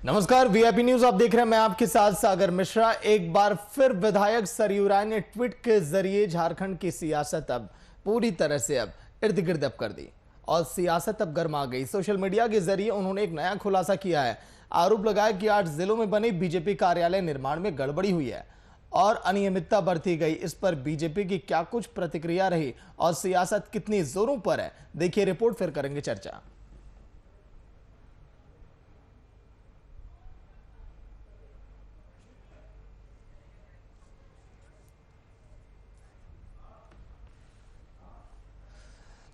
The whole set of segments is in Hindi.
नमस्कार, वीआईपी न्यूज आप देख रहे हैं। मैं आपके साथ सागर मिश्रा। एक बार फिर विधायक सरयू राय ने ट्वीट के जरिए झारखंड की सियासत अब पूरी तरह से अब इर्द गिर्द कर दी और सियासत अब गर्मा गई। सोशल मीडिया के जरिए उन्होंने एक नया खुलासा किया है। आरोप लगाया कि 8 जिलों में बने बीजेपी कार्यालय निर्माण में गड़बड़ी हुई है और अनियमितता बरती गई। इस पर बीजेपी की क्या कुछ प्रतिक्रिया रही और सियासत कितनी जोरों पर है, देखिए रिपोर्ट, फिर करेंगे चर्चा।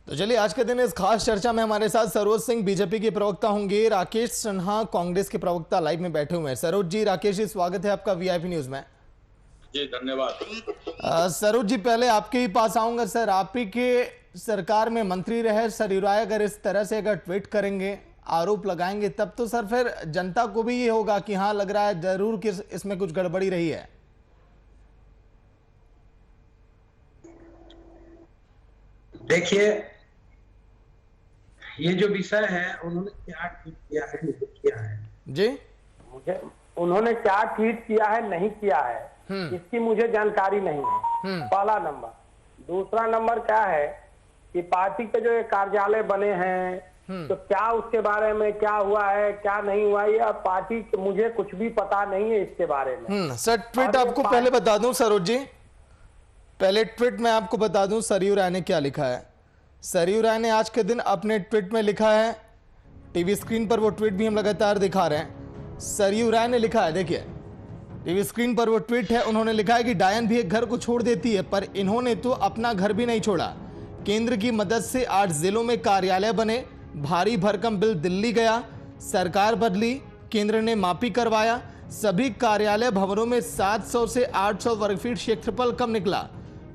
तो चलिए, आज के दिन इस खास चर्चा में हमारे साथ सरोज सिंह बीजेपी के प्रवक्ता होंगे, राकेश सिन्हा कांग्रेस के प्रवक्ता लाइव में बैठे हुए हैं। सरोज जी, राकेश जी, स्वागत है आपका वीआईपी न्यूज में। जी धन्यवाद। सरोज जी, पहले आपके ही पास आऊंगा। सर, आप ही के सरकार में मंत्री रहे सरयू राय, अगर इस तरह से अगर ट्वीट करेंगे, आरोप लगाएंगे, तब तो सर फिर जनता को भी ये होगा कि हाँ, लग रहा है जरूर कि इसमें कुछ गड़बड़ी रही है। देखिए, ये जो विषय है, उन्होंने क्या ट्वीट किया है, नहीं किया है जी, मुझे उन्होंने क्या ट्वीट किया है, नहीं किया है, इसकी मुझे जानकारी नहीं है। पहला नंबर। दूसरा नंबर क्या है कि पार्टी के जो ये कार्यालय बने हैं, तो क्या उसके बारे में क्या हुआ है, क्या नहीं हुआ, ये पार्टी मुझे कुछ भी पता नहीं है इसके बारे में। सर, ट्वीट आपको पहले बता दूं सरोज जी, पहले ट्वीट में आपको बता दूं सरयू राय ने क्या लिखा है। सरयू राय ने आज के दिन अपने ट्वीट में लिखा है, टीवी स्क्रीन पर वो ट्वीट भी हम लगातार दिखा रहे हैं। सरयू राय ने लिखा है, देखिए टीवी स्क्रीन पर वो ट्वीट है। उन्होंने लिखा है कि डायन भी एक घर को छोड़ देती है, पर इन्होंने तो अपना घर भी नहीं छोड़ा। केंद्र की मदद से 8 जिलों में कार्यालय बने, भारी भरकम बिल दिल्ली गया, सरकार बदली, केंद्र ने मापी करवाया, सभी कार्यालय भवनों में 700 से 800 वर्ग फीट क्षेत्रफल कम निकला,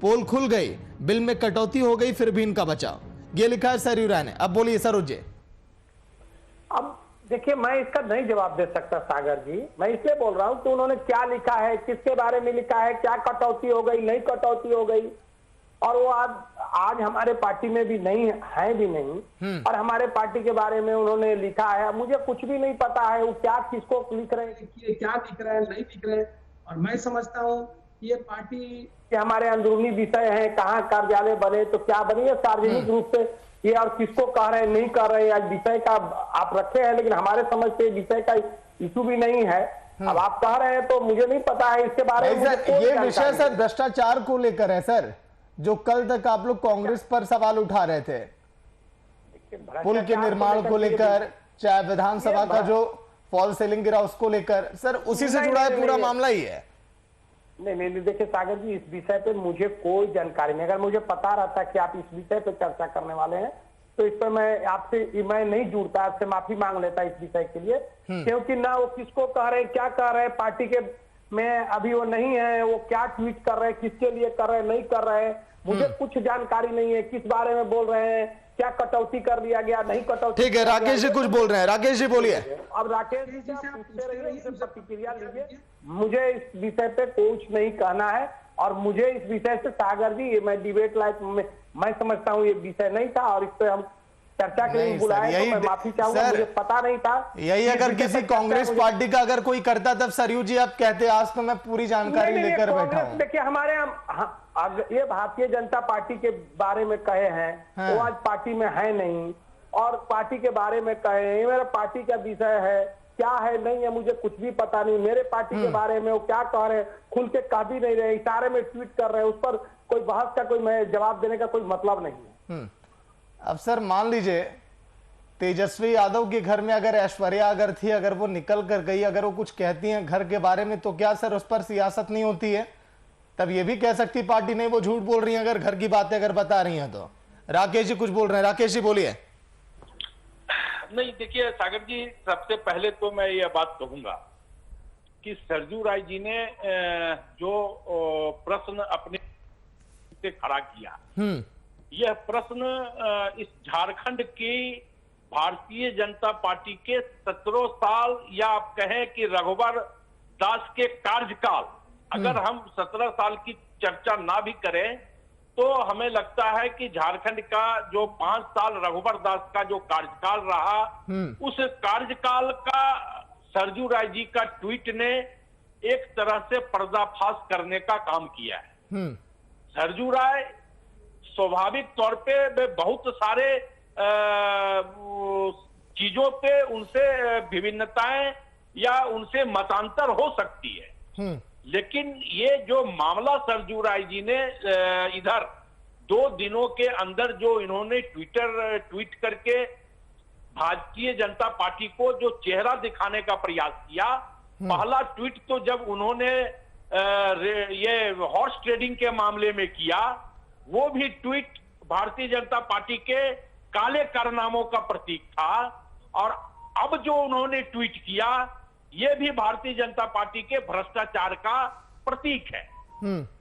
पोल खुल गई, बिल में कटौती हो गई, फिर भी इनका बचाव। ये लिखा है सरयू राय ने। अब बोलिए सरोज जी। अब देखिए, मैं इसका नहीं जवाब दे सकता सागर जी। मैं इसलिए बोल रहा हूं कि उन्होंने क्या लिखा है, किसके बारे में लिखा है, क्या कटौती हो गई, नहीं कटौती हो गई, और वो आज हमारे पार्टी में भी नहीं है, भी नहीं, और हमारे पार्टी के बारे में उन्होंने लिखा है, मुझे कुछ भी नहीं पता है वो क्या किसको लिख रहे हैं, क्या लिख रहे हैं, नहीं लिख रहे हैं। और मैं समझता हूँ ये पार्टी के हमारे अंदरूनी विषय है, कहाँ कार्यालय बने तो क्या बने, ये सार्वजनिक रूप से ये और किसको कह रहे हैं, नहीं कह रहे हैं, विषय का आप रखे हैं, लेकिन हमारे समझ से विषय का इशू भी नहीं है। अब आप कह रहे हैं तो मुझे नहीं पता है इसके बारे में। ये विषय सर भ्रष्टाचार को लेकर है सर, जो कल तक आप लोग कांग्रेस पर सवाल उठा रहे थे, पुल के निर्माण को लेकर, चाहे विधानसभा का जो फॉल सीलिंग गिरा उसको लेकर, सर उसी से जुड़ा है पूरा मामला ही है। नहीं, देखिए सागर जी, इस विषय पे मुझे कोई जानकारी नहीं। अगर मुझे पता रहता कि आप इस विषय पे चर्चा करने वाले हैं तो इस पर मैं नहीं जुड़ता, आपसे माफी मांग लेता इस विषय के लिए, क्योंकि ना वो किसको कह रहे हैं, क्या कह रहे हैं, पार्टी के में अभी वो नहीं है, वो क्या ट्वीट कर रहे हैं, किसके लिए कर रहे हैं, नहीं कर रहे हैं, मुझे कुछ जानकारी नहीं है। किस बारे में बोल रहे हैं, क्या कटौती कर लिया गया, नहीं कटौती। ठीक है, राकेश जी कुछ बोल रहे हैं, राकेश जी बोलिए। अब राकेश जी से पूछते रहिए, प्रतिक्रिया लीजिए। मुझे इस विषय पे कुछ नहीं कहना है, और मुझे इस विषय से सागर जी, मैं डिबेट लाइफ में मैं समझता हूँ ये विषय नहीं था, और इस पे हम चर्चा के लिए बुलाए तो मैं माफी चाहूंगा, मुझे पता नहीं था। यही अगर किसी कांग्रेस पार्टी का अगर कोई करता तब सरयू जी आप कहते, आज तो मैं पूरी जानकारी लेकर बैठा हूँ। देखिए, हमारे ये भारतीय जनता पार्टी के बारे में कहे हैं, वो आज पार्टी में है नहीं, और पार्टी के बारे में कहे हैं, मेरा पार्टी का विषय है, क्या है नहीं है मुझे कुछ भी पता नहीं। मेरे पार्टी के बारे में वो क्या कह रहे हैं, खुल के कह भी नहीं रहे, इशारे में ट्वीट कर रहे हैं, उस पर कोई बहस का कोई मैं जवाब देने का कोई मतलब नहीं है। अब सर मान लीजिए तेजस्वी यादव के घर में अगर ऐश्वर्या अगर थी, अगर वो निकल कर गई, अगर वो कुछ कहती हैं घर के बारे में, तो क्या सर उस पर सियासत नहीं होती है? तब ये भी कह सकती पार्टी नहीं वो झूठ बोल रही है अगर घर की बातें अगर बता रही हैं तो। राकेश जी कुछ बोल रहे हैं, राकेश जी बोलिए। नहीं देखिए सागर जी, सबसे पहले तो मैं ये बात कहूंगा कि सरयू राय जी ने जो प्रश्न अपने से खड़ा किया, यह प्रश्न इस झारखंड की भारतीय जनता पार्टी के 17 साल, या आप कहें कि रघुवर दास के कार्यकाल, अगर हम 17 साल की चर्चा ना भी करें तो हमें लगता है कि झारखंड का जो 5 साल रघुवर दास का जो कार्यकाल रहा, उस कार्यकाल का सरजू राय जी का ट्वीट ने एक तरह से पर्दाफाश करने का काम किया है। सरजू राय स्वाभाविक तौर पे वे बहुत सारे चीजों पे उनसे विभिन्नताएं या उनसे मतांतर हो सकती है, लेकिन ये जो मामला सरजू राय जी ने इधर 2 दिनों के अंदर जो इन्होंने ट्वीट करके भारतीय जनता पार्टी को जो चेहरा दिखाने का प्रयास किया। पहला ट्वीट तो जब उन्होंने ये हॉर्स ट्रेडिंग के मामले में किया, वो भी ट्वीट भारतीय जनता पार्टी के काले कारनामों का प्रतीक था, और अब जो उन्होंने ट्वीट किया ये भी भारतीय जनता पार्टी के भ्रष्टाचार का प्रतीक है।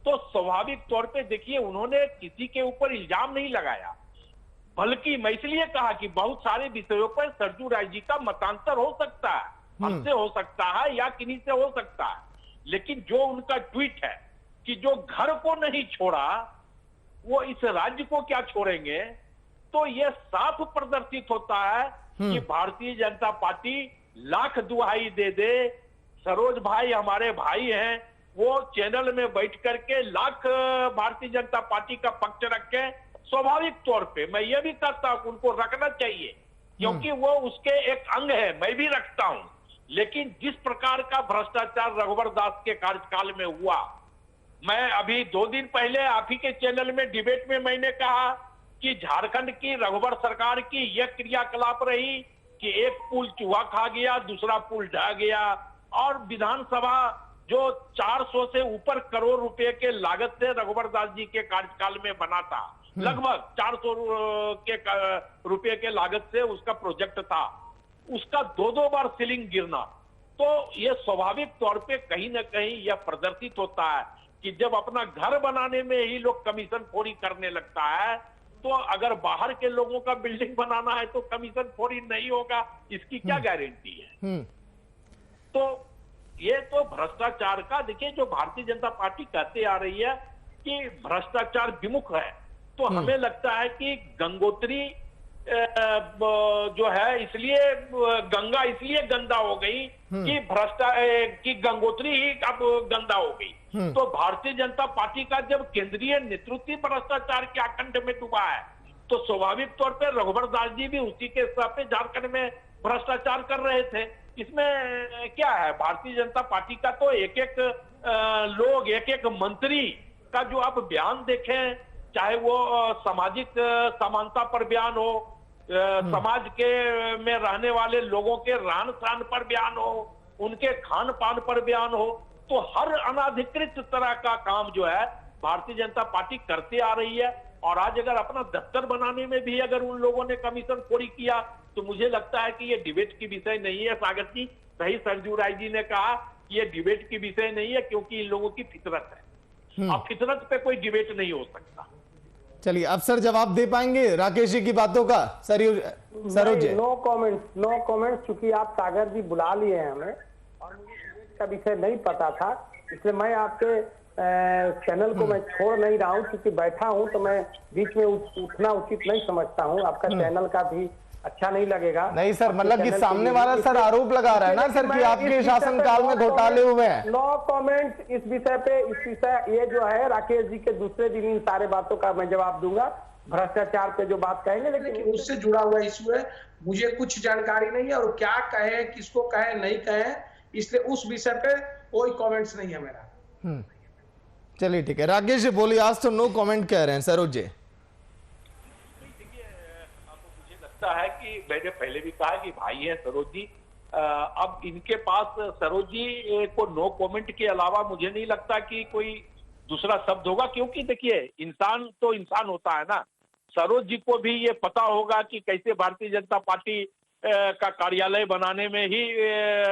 तो स्वाभाविक तौर पे देखिए, उन्होंने किसी के ऊपर इल्जाम नहीं लगाया, बल्कि मैं इसलिए कहा कि बहुत सारे विषयों पर सरजू राय जी का मतांतर हो सकता है, हमसे हो सकता है या किन्हीं से हो सकता है, लेकिन जो उनका ट्वीट है कि जो घर को नहीं छोड़ा वो इस राज्य को क्या छोड़ेंगे, तो ये साफ प्रदर्शित होता है कि भारतीय जनता पार्टी लाख दुहाई दे दे, सरोज भाई हमारे भाई हैं, वो चैनल में बैठ करके लाख भारतीय जनता पार्टी का पक्ष रखे। स्वाभाविक तौर पे मैं ये भी कहता हूं उनको रखना चाहिए, क्योंकि वो उसके एक अंग है, मैं भी रखता हूं, लेकिन जिस प्रकार का भ्रष्टाचार रघुवर दास के कार्यकाल में हुआ, मैं अभी 2 दिन पहले आप ही के चैनल में डिबेट में मैंने कहा कि झारखंड की रघुवर सरकार की यह क्रियाकलाप रही कि एक पुल चूहा खा गया, दूसरा पुल ढह गया, और विधानसभा जो 400 से ऊपर करोड़ रुपए के लागत से रघुवर दास जी के कार्यकाल में बना था, लगभग 400 के रुपए के लागत से उसका प्रोजेक्ट था, उसका 2-2 बार सीलिंग गिरना, तो ये स्वाभाविक तौर पे कहीं ना कहीं यह प्रदर्शित होता है कि जब अपना घर बनाने में ही लोग कमीशन खोरी करने लगता है, तो अगर बाहर के लोगों का बिल्डिंग बनाना है तो कमीशन खोरी नहीं होगा, इसकी क्या गारंटी है। तो ये तो भ्रष्टाचार का देखिए, जो भारतीय जनता पार्टी कहते आ रही है कि भ्रष्टाचार विमुख है, तो हमें लगता है कि गंगोत्री जो है, इसलिए गंगा इसलिए गंदा हो गई कि गंगोत्री ही अब गंदा हो गई। तो भारतीय जनता पार्टी का जब केंद्रीय नेतृत्व भ्रष्टाचार के आकंठ में डूबा है, तो स्वाभाविक तौर पे रघुवर दास जी भी उसी के हिसाब से झारखंड में भ्रष्टाचार कर रहे थे। इसमें क्या है, भारतीय जनता पार्टी का तो एक लोग, एक मंत्री का जो आप बयान देखें, चाहे वो सामाजिक समानता पर बयान हो, समाज के में रहने वाले लोगों के रहन सहन पर बयान हो, उनके खान पान पर बयान हो, तो हर अनाधिकृत तरह का काम जो है भारतीय जनता पार्टी करते आ रही है। और आज अगर अपना दफ्तर बनाने में भी अगर उन लोगों ने कमीशन खोरी किया, तो मुझे लगता है कि ये डिबेट की विषय नहीं है। सागर जी, सही सरजू राय जी ने कहा कि ये डिबेट की विषय नहीं है, क्योंकि इन लोगों की फितरत है, अब फितरत पे कोई डिबेट नहीं हो सकता। चलिए, अब सर जवाब दे पाएंगे राकेश जी की बातों का? सरोज जी, नो कमेंट, चूंकि आप सागर जी बुला लिए हैं हमें और मुझे का विषय नहीं पता था, इसलिए मैं आपके चैनल को मैं छोड़ नहीं रहा हूं, क्योंकि बैठा हूं तो मैं बीच में उठना उचित नहीं समझता हूं। आपका चैनल का भी अच्छा नहीं लगेगा। नहीं सर, मतलब कि सामने वाला सर आरोप लगा रहा है ना सर कि आपके शासनकाल में घोटाले हुए हैं। नो कमेंट इस विषय पे। इस विषय ये जो है राकेश जी के दूसरे दिन इन सारे बातों का मैं जवाब दूंगा, भ्रष्टाचार पे जो बात कहेंगे, लेकिन उससे जुड़ा हुआ इशू है, मुझे कुछ जानकारी नहीं है, और क्या कहे, किसको कहे, नहीं कहे, इसलिए उस विषय पे कोई कमेंट्स नहीं है मेरा। चलिए ठीक है, राकेश जी बोलिए। आज तो नो कमेंट कह रहे हैं सरोज जी। मुझे लगता है कि मैंने पहले भी कहा कि भाई है सरोज जी, अब इनके पास सरोज जी को नो कमेंट के अलावा मुझे नहीं लगता कि कोई दूसरा शब्द होगा, क्योंकि देखिए इंसान तो इंसान होता है ना। सरोज जी को भी ये पता होगा कि कैसे भारतीय जनता पार्टी का कार्यालय बनाने में ही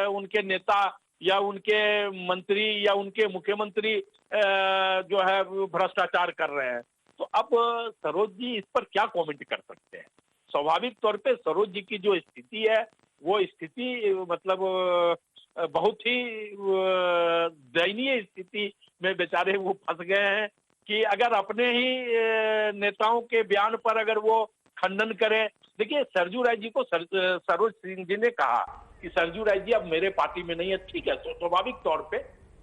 उनके नेता या उनके मंत्री या उनके मुख्यमंत्री जो है भ्रष्टाचार कर रहे हैं। तो अब सरोज जी इस पर क्या कमेंट कर सकते हैं? स्वाभाविक तौर पे सरोज जी की जो स्थिति है, वो स्थिति मतलब बहुत ही दयनीय स्थिति में बेचारे वो फंस गए हैं कि अगर अपने ही नेताओं के बयान पर अगर वो खंडन करें। देखिए सरजू राय जी को सरोज सिंह जी ने कहा कि सरजू राय जी अब मेरे पार्टी में नहीं है। ठीक है, तो स्वाभाविक तौर पे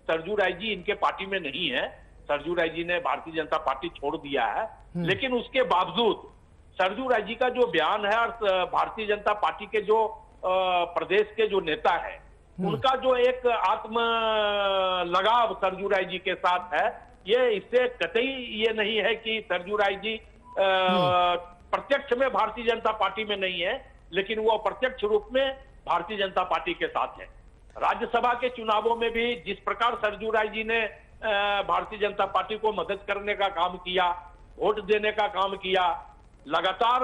सरजू राय जी इनके पार्टी में नहीं है, सरजू राय जी ने भारतीय जनता पार्टी छोड़ दिया है। लेकिन उसके बावजूद सरजू राय जी का जो बयान है और भारतीय जनता पार्टी के जो प्रदेश के जो नेता है उनका जो एक आत्म लगाव सरजू राय जी के साथ है, ये इससे कतई ये नहीं है कि सरजू राय जी प्रत्यक्ष में भारतीय जनता पार्टी में नहीं है, लेकिन वो अप्रत्यक्ष रूप में भारतीय जनता पार्टी के साथ है। राज्यसभा के चुनावों में भी जिस प्रकार सरजू राय जी ने भारतीय जनता पार्टी को मदद करने का काम किया, वोट देने का काम किया, लगातार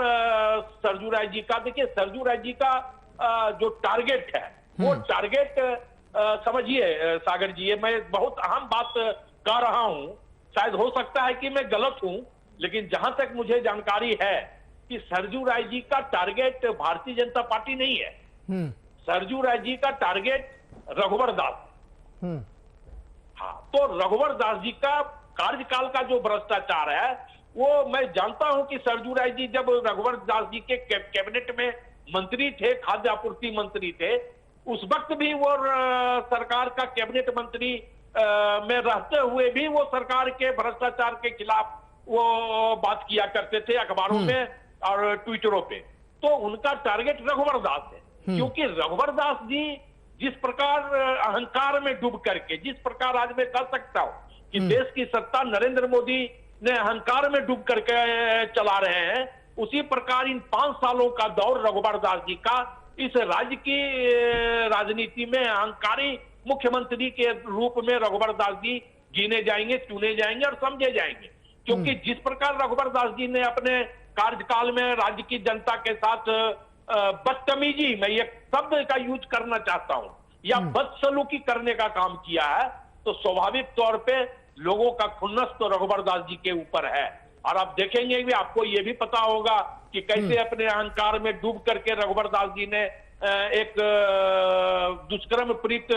सरजू राय जी का, देखिए सरजू राय जी का जो टारगेट है वो टारगेट समझिए सागर जी, ये मैं बहुत अहम बात कह रहा हूं, शायद हो सकता है कि मैं गलत हूं, लेकिन जहां तक मुझे जानकारी है कि सरजू राय जी का टारगेट भारतीय जनता पार्टी नहीं है। सरजू राय जी का टारगेट रघुवर दास। हाँ, तो रघुवर दास जी का कार्यकाल का जो भ्रष्टाचार है वो मैं जानता हूं कि सरजू राय जी जब रघुवर दास जी के कैबिनेट में मंत्री थे, खाद्य आपूर्ति मंत्री थे, उस वक्त भी वो सरकार का कैबिनेट मंत्री में रहते हुए भी वो सरकार के भ्रष्टाचार के खिलाफ वो बात किया करते थे अखबारों में और ट्विटरों पे। तो उनका टारगेट रघुवर दास है, क्योंकि रघुवर दास जी जिस प्रकार अहंकार में डूब करके, जिस प्रकार आज मैं कह सकता हूं कि देश की सत्ता नरेंद्र मोदी ने अहंकार में डूब करके चला रहे हैं, उसी प्रकार इन 5 सालों का दौर रघुवर दास जी का इस राज्य की राजनीति में अहंकारी मुख्यमंत्री के रूप में रघुवर दास जी गिने जाएंगे, चुने जाएंगे और समझे जाएंगे। क्योंकि जिस प्रकार रघुवर दास जी ने अपने कार्यकाल में राज्य की जनता के साथ बदतमीजी, मैं ये शब्द का यूज करना चाहता हूं, या बदसलूकी करने का काम किया है, तो स्वाभाविक तौर पे लोगों का खुन्नस तो रघुवर दास जी के ऊपर है। और आप देखेंगे भी, आपको ये भी पता होगा कि कैसे अपने अहंकार में डूब करके रघुवर दास जी ने एक दुष्कर्म पीड़ित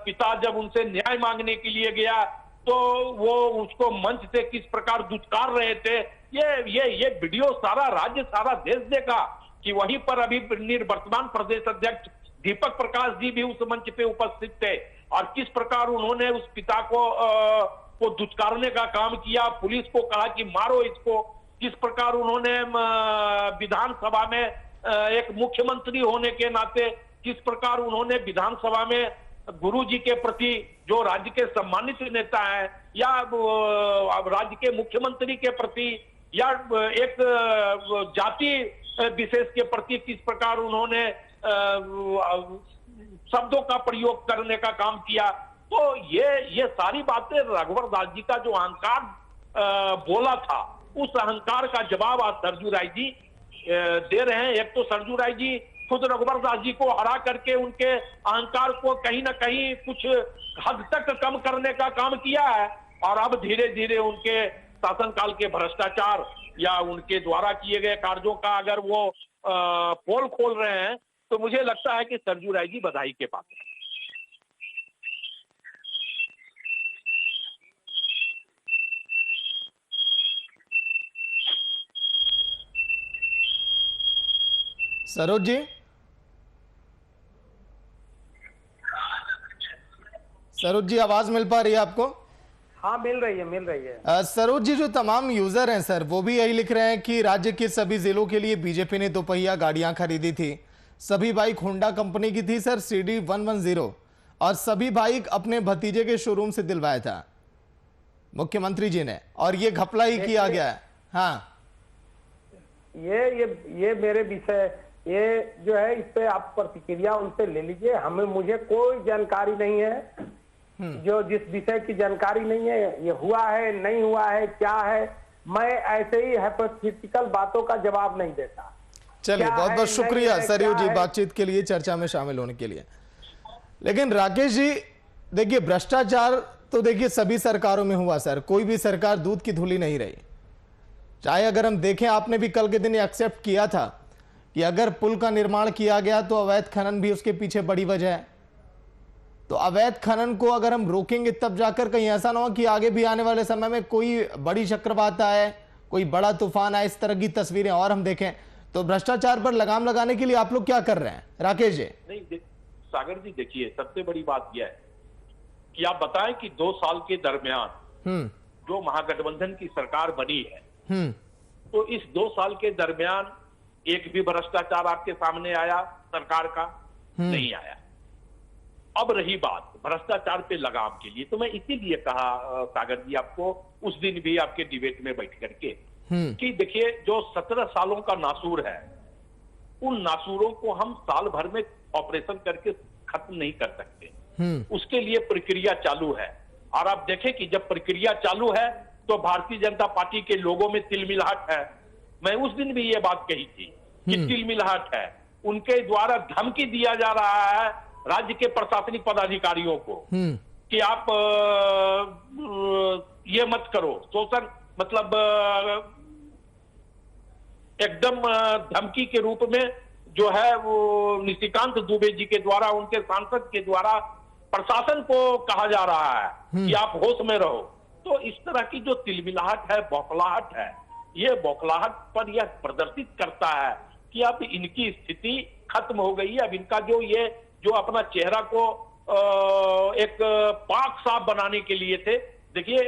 पिता जब उनसे न्याय मांगने के लिए गया तो वो उसको मंच से किस प्रकार दुत्कार रहे थे। ये वीडियो सारा राज्य, सारा देश देखा कि वहीं पर अभी निवर्तमान प्रदेश अध्यक्ष दीपक प्रकाश जी भी उस मंच पे उपस्थित थे और किस प्रकार उन्होंने उस पिता को दुत्कारने का काम किया, पुलिस को कहा कि मारो इसको, किस प्रकार उन्होंने विधानसभा में एक मुख्यमंत्री होने के नाते किस प्रकार उन्होंने विधानसभा में गुरु जी के प्रति, जो राज्य के सम्मानित नेता हैं, या राज्य के मुख्यमंत्री के प्रति, या एक जाति विशेष के प्रति किस प्रकार उन्होंने शब्दों का प्रयोग करने का काम किया। तो ये सारी बातें रघुवर दास जी का जो अहंकार बोला था, उस अहंकार का जवाब आज सरजू राय जी दे रहे हैं। एक तो सरजू राय जी खुद रघुवर दास जी को हरा करके उनके अहंकार को कहीं ना कहीं कुछ हद तक कम करने का काम किया है, और अब धीरे धीरे उनके शासनकाल के भ्रष्टाचार या उनके द्वारा किए गए कार्यों का अगर वो पोल खोल रहे हैं, तो मुझे लगता है कि सरजू राय जी बधाई के पात्र हैं। सरोज जी, सरोज जी आवाज मिल पा रही है आपको? हाँ मिल रही है। सरोज जी, जो तमाम यूजर हैं सर, वो भी यही लिख रहे हैं कि राज्य के सभी जिलों के लिए बीजेपी ने दोपहिया गाड़ियां खरीदी थी, सभी बाइक होंडा कंपनी की थी सर, CD 110, और सभी बाइक अपने भतीजे के शोरूम से दिलवाया था मुख्यमंत्री जी ने, और ये घपला ही किया गया है। हाँ, ये मेरे विषय, ये जो है इस पे आप प्रतिक्रिया उनसे ले लीजिए। मुझे कोई जानकारी नहीं है, जो जिस विषय की जानकारी नहीं है, ये हुआ है नहीं हुआ है क्या है, मैं ऐसे ही हाइपोथेटिकल बातों का जवाब नहीं देता। चलिए, बहुत बहुत शुक्रिया सरयू जी बातचीत के लिए, चर्चा में शामिल होने के लिए। लेकिन राकेश जी, देखिए भ्रष्टाचार तो देखिए सभी सरकारों में हुआ सर, कोई भी सरकार दूध की धुली नहीं रही। चाहे अगर हम देखें, आपने भी कल के दिन एक्सेप्ट किया था कि अगर पुल का निर्माण किया गया तो अवैध खनन भी उसके पीछे बड़ी वजह है। तो अवैध खनन को अगर हम रोकेंगे तब जाकर कहीं ऐसा ना हो कि आगे भी आने वाले समय में कोई बड़ी चक्रवात आए, कोई बड़ा तूफान आए, इस तरह की तस्वीरें और हम देखें, तो भ्रष्टाचार पर लगाम लगाने के लिए आप लोग क्या कर रहे हैं राकेश जी? नहीं सागर जी, देखिए सबसे बड़ी बात यह है कि आप बताएं कि 2 साल के दरमियान जो महागठबंधन की सरकार बनी है, तो इस 2 साल के दरमियान एक भी भ्रष्टाचार आपके सामने आया सरकार का? नहीं आया। अब रही बात भ्रष्टाचार पे लगाम के लिए, तो मैं इसीलिए कहा सागर जी आपको उस दिन भी आपके डिबेट में बैठ करके कि देखिए जो 17 सालों का नासूर है, उन नासूरों को हम साल भर में ऑपरेशन करके खत्म नहीं कर सकते। उसके लिए प्रक्रिया चालू है, और आप देखें कि जब प्रक्रिया चालू है तो भारतीय जनता पार्टी के लोगों में तिलमिलाहट है। मैं उस दिन भी ये बात कही थी कि तिलमिलाहट है, उनके द्वारा धमकी दिया जा रहा है राज्य के प्रशासनिक पदाधिकारियों को कि आप ये मत करो, शोषण मतलब एकदम धमकी के रूप में जो है वो निशिकांत दुबे जी के द्वारा, उनके सांसद के द्वारा प्रशासन को कहा जा रहा है कि आप होश में रहो। तो इस तरह की जो तिलमिलाहट है, बौखलाहट है, ये बौखलाहट पर यह प्रदर्शित करता है कि अब इनकी स्थिति खत्म हो गई है। अब इनका जो अपना चेहरा को एक पाक साफ बनाने के लिए थे, देखिए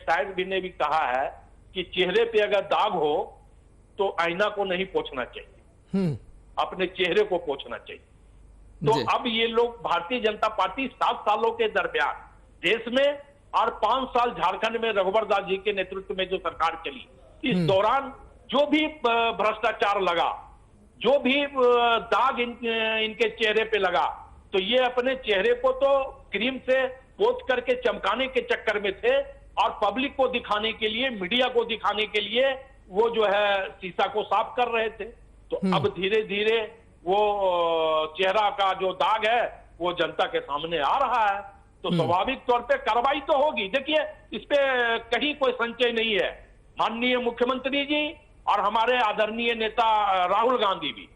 शायद भी ने भी कहा है कि चेहरे पे अगर दाग हो तो आईना को नहीं पोंछना चाहिए, अपने चेहरे को पोंछना चाहिए। तो अब ये लोग भारतीय जनता पार्टी 7 सालों के दरमियान देश में और 5 साल झारखंड में रघुवर दास जी के नेतृत्व में जो सरकार चली, इस दौरान जो भी भ्रष्टाचार लगा, जो भी दाग इनके चेहरे पे लगा, तो ये अपने चेहरे को तो क्रीम से पोत करके चमकाने के चक्कर में थे, और पब्लिक को दिखाने के लिए, मीडिया को दिखाने के लिए वो जो है शीशा को साफ कर रहे थे। तो अब धीरे धीरे वो चेहरा का जो दाग है वो जनता के सामने आ रहा है, तो स्वाभाविक तौर पे कार्रवाई तो होगी। देखिए इस पे कहीं कोई संशय नहीं है, माननीय मुख्यमंत्री जी और हमारे आदरणीय नेता राहुल गांधी भी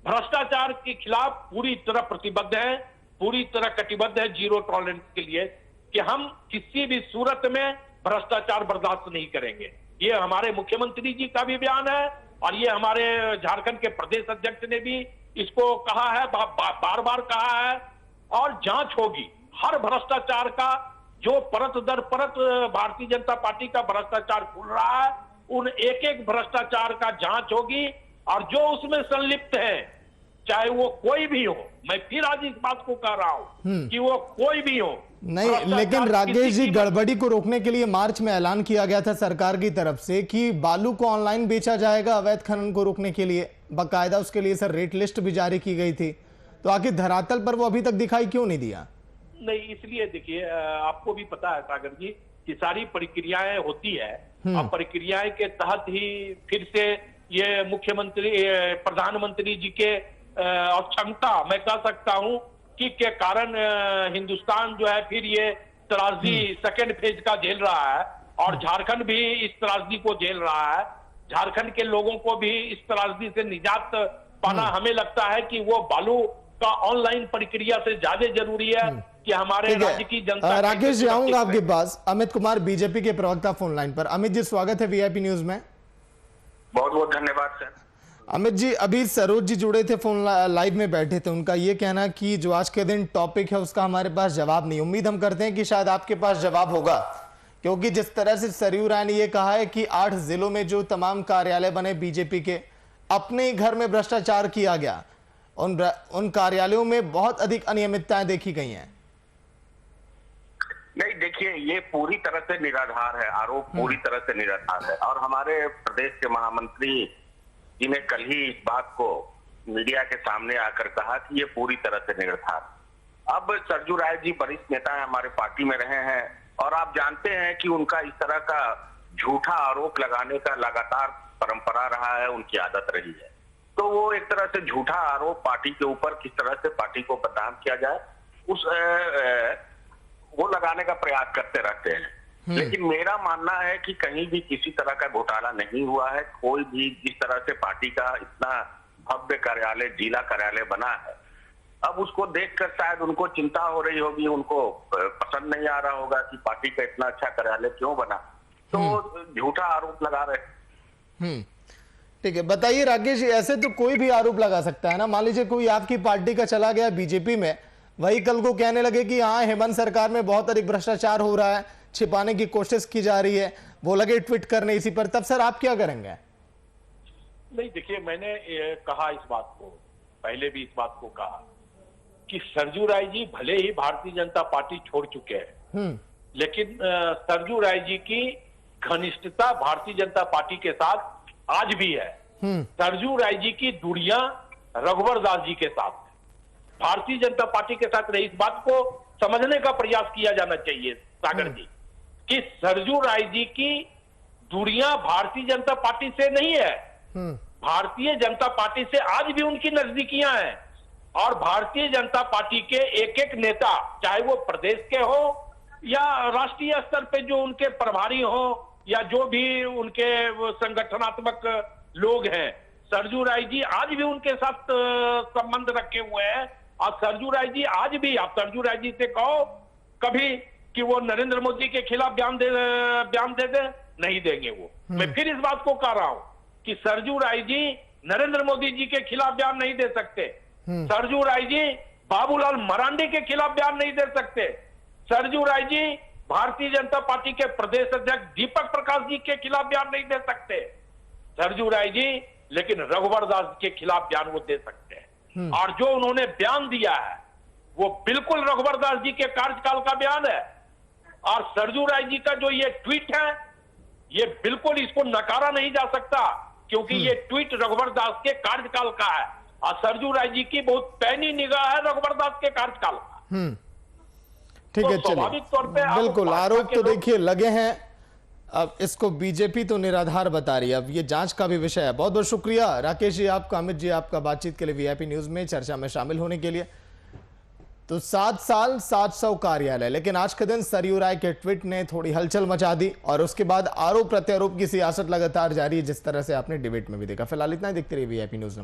भ्रष्टाचार के खिलाफ पूरी तरह प्रतिबद्ध है, पूरी तरह कटिबद्ध है जीरो टॉलरेंस के लिए, कि हम किसी भी सूरत में भ्रष्टाचार बर्दाश्त नहीं करेंगे। ये हमारे मुख्यमंत्री जी का भी बयान है, और ये हमारे झारखंड के प्रदेश अध्यक्ष ने भी इसको कहा है, बार बार कहा है, और जांच होगी हर भ्रष्टाचार का। जो परत दर परत भारतीय जनता पार्टी का भ्रष्टाचार खुल रहा है, उन एक एक भ्रष्टाचार का जांच होगी, और जो उसमें संलिप्त है, चाहे वो कोई भी हो, मैं फिर आज इस बात को कह रहा हूं कि वो कोई भी हो। नहीं, लेकिन राकेश जी, गड़बड़ी को रोकने के लिए मार्च में ऐलान किया गया था सरकार की तरफ से कि बालू को ऑनलाइन बेचा जाएगा, अवैध खनन को रोकने के लिए बाकायदा उसके लिए सर रेट लिस्ट भी जारी की गई थी, तो आखिर धरातल पर वो अभी तक दिखाई क्यों नहीं दिया? नहीं, इसलिए देखिए आपको भी पता है सागर जी कि सारी प्रक्रियाएं होती है, अब प्रक्रियाएं के तहत ही फिर से ये मुख्यमंत्री प्रधानमंत्री जी के क्षमता मैं कह सकता हूं कि के कारण हिंदुस्तान जो है फिर ये त्रासदी सेकेंड फेज का झेल रहा है, और झारखंड भी इस त्रासदी को झेल रहा है। झारखंड के लोगों को भी इस त्रासदी से निजात पाना हमें लगता है कि वो बालू का ऑनलाइन प्रक्रिया से ज्यादा जरूरी है कि हमारे राज्य की जनता। राकेश जी, आऊंगा आपके पास। अमित कुमार बीजेपी के प्रवक्ता फोन लाइन पर। अमित जी, स्वागत है वीआईपी न्यूज में। बहुत बहुत धन्यवाद सर। अमित जी, अभी सरोज जी जुड़े थे, फोन लाइव में बैठे थे, उनका ये कहना कि जो आज के दिन टॉपिक है उसका हमारे पास जवाब नहीं। उम्मीद हम करते हैं कि शायद आपके पास जवाब होगा, क्योंकि जिस तरह से सरयू राय ने ये कहा है कि 8 जिलों में जो तमाम कार्यालय बने बीजेपी के, अपने ही घर में भ्रष्टाचार किया गया, उन कार्यालयों में बहुत अधिक अनियमितताएं देखी गई हैं। नहीं, देखिए ये पूरी तरह से निराधार है, आरोप पूरी तरह से निराधार है, और हमारे प्रदेश के महामंत्री जी ने कल ही इस बात को मीडिया के सामने आकर कहा कि ये पूरी तरह से निराधार। अब सरयू राय जी वरिष्ठ नेता है, हमारे पार्टी में रहे हैं, और आप जानते हैं कि उनका इस तरह का झूठा आरोप लगाने का लगातार परंपरा रहा है, उनकी आदत रही है। तो वो एक तरह से झूठा आरोप पार्टी के ऊपर किस तरह से पार्टी को बदनाम किया जाए वो लगाने का प्रयास करते रहते हैं। लेकिन मेरा मानना है कि कहीं भी किसी तरह का घोटाला नहीं हुआ है। कोई भी जिस तरह से पार्टी का इतना भव्य कार्यालय, जिला कार्यालय बना है, अब उसको देखकर शायद उनको चिंता हो रही होगी, उनको पसंद नहीं आ रहा होगा कि पार्टी का इतना अच्छा कार्यालय क्यों बना, तो झूठा आरोप लगा रहे। ठीक है, बताइए राकेश जी, ऐसे तो कोई भी आरोप लगा सकता है ना। मान लीजिए कोई आपकी पार्टी का चला गया बीजेपी में, वही कल को कहने लगे कि हाँ हेमंत सरकार में बहुत अधिक भ्रष्टाचार हो रहा है, छिपाने की कोशिश की जा रही है, वो लगे ट्वीट करने इसी पर, तब सर आप क्या करेंगे? नहीं देखिए, मैंने कहा इस बात को, पहले भी इस बात को कहा कि सरजू राय जी भले ही भारतीय जनता पार्टी छोड़ चुके हैं, लेकिन सरजू राय जी की घनिष्ठता भारतीय जनता पार्टी के साथ आज भी है। सरजू राय जी की दूरियां रघुवर दास जी के साथ है, भारतीय जनता पार्टी के साथ रही। इस बात को समझने का प्रयास किया जाना चाहिए सागर जी, कि सरजू राय जी की दूरियां भारतीय जनता पार्टी से नहीं है, भारतीय जनता पार्टी से आज भी उनकी नजदीकियां हैं। और भारतीय जनता पार्टी के एक एक नेता, चाहे वो प्रदेश के हो या राष्ट्रीय स्तर पे जो उनके प्रभारी हो या जो भी उनके संगठनात्मक लोग हैं, सरजू राय जी आज भी उनके साथ संबंध रखे हुए हैं। और सरजू राय जी आज भी, आप सरजू राय जी से कहो कभी कि वो नरेंद्र मोदी के खिलाफ बयान दे दे, नहीं देंगे वो। मैं फिर इस बात को कह रहा हूं कि सरजू राय जी नरेंद्र मोदी जी के खिलाफ बयान नहीं दे सकते, सरजू राय जी बाबूलाल मरांडी के खिलाफ बयान नहीं दे सकते, सरजू राय जी भारतीय जनता पार्टी के प्रदेश अध्यक्ष दीपक प्रकाश जी के खिलाफ बयान नहीं दे सकते सरजू राय जी, लेकिन रघुवर दास के खिलाफ बयान वो दे सकते हैं। और जो उन्होंने बयान दिया है वो बिल्कुल रघुवर दास जी के कार्यकाल का बयान है। और सरजू राय जी का जो ये ट्वीट है, ये बिल्कुल इसको नकारा नहीं जा सकता, क्योंकि ये ट्वीट रघुवर दास के कार्यकाल का है। और सरजू राय जी की बहुत पैनी निगाह है रघुवर दास के कार्यकाल का। ठीक है, तो स्वाभाविक तौर पे बिल्कुल आरोप तो देखिए लगे हैं, अब इसको बीजेपी तो निराधार बता रही है, अब ये जांच का भी विषय है। बहुत बहुत शुक्रिया राकेश जी आपका, अमित जी आपका, बातचीत के लिए, वीआईपी न्यूज में चर्चा में शामिल होने के लिए। तो 7 साल 700 कार्यालय, लेकिन आज के दिन सरयू राय के ट्वीट ने थोड़ी हलचल मचा दी और उसके बाद आरोप प्रत्यारोप की सियासत लगातार जारी है, जिस तरह से आपने डिबेट में भी देखा। फिलहाल इतना ही, देखते रहिए वीआईपी न्यूज।